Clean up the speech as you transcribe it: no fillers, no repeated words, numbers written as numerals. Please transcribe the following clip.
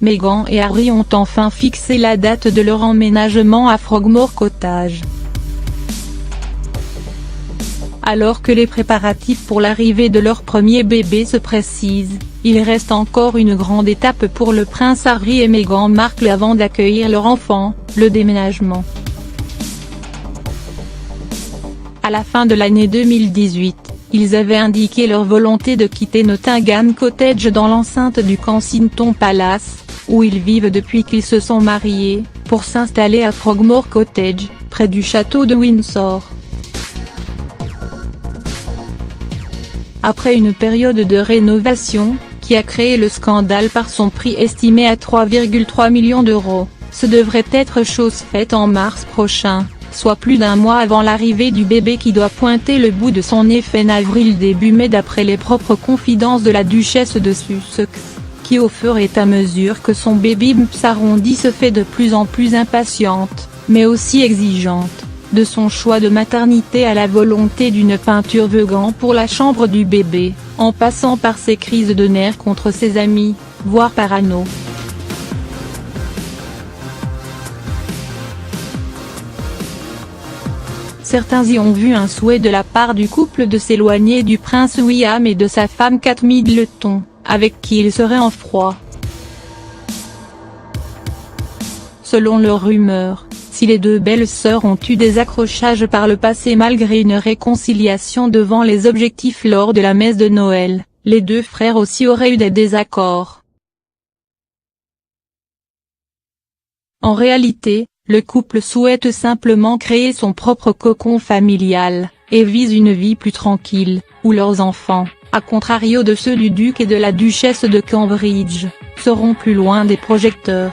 Meghan et Harry ont enfin fixé la date de leur emménagement à Frogmore Cottage. Alors que les préparatifs pour l'arrivée de leur premier bébé se précisent, il reste encore une grande étape pour le prince Harry et Meghan Markle avant d'accueillir leur enfant, le déménagement. À la fin de l'année 2018, ils avaient indiqué leur volonté de quitter Nottingham Cottage dans l'enceinte du Kensington Palace, où ils vivent depuis qu'ils se sont mariés, pour s'installer à Frogmore Cottage, près du château de Windsor. Après une période de rénovation, qui a créé le scandale par son prix estimé à 3,3 millions d'euros, ce devrait être chose faite en mars prochain, soit plus d'un mois avant l'arrivée du bébé qui doit pointer le bout de son nez fin avril début mai d'après les propres confidences de la duchesse de Sussex, qui au fur et à mesure que son baby bump s'arrondit se fait de plus en plus impatiente, mais aussi exigeante, de son choix de maternité à la volonté d'une peinture vegan pour la chambre du bébé, en passant par ses crises de nerfs contre ses amis, voire parano. Certains y ont vu un souhait de la part du couple de s'éloigner du prince William et de sa femme Kate Middleton, avec qui il serait en froid. Selon leurs rumeurs, si les deux belles-sœurs ont eu des accrochages par le passé malgré une réconciliation devant les objectifs lors de la messe de Noël, les deux frères aussi auraient eu des désaccords. En réalité, le couple souhaite simplement créer son propre cocon familial, et vise une vie plus tranquille, où leurs enfants, à contrario de ceux du duc et de la duchesse de Cambridge, seront plus loin des projecteurs.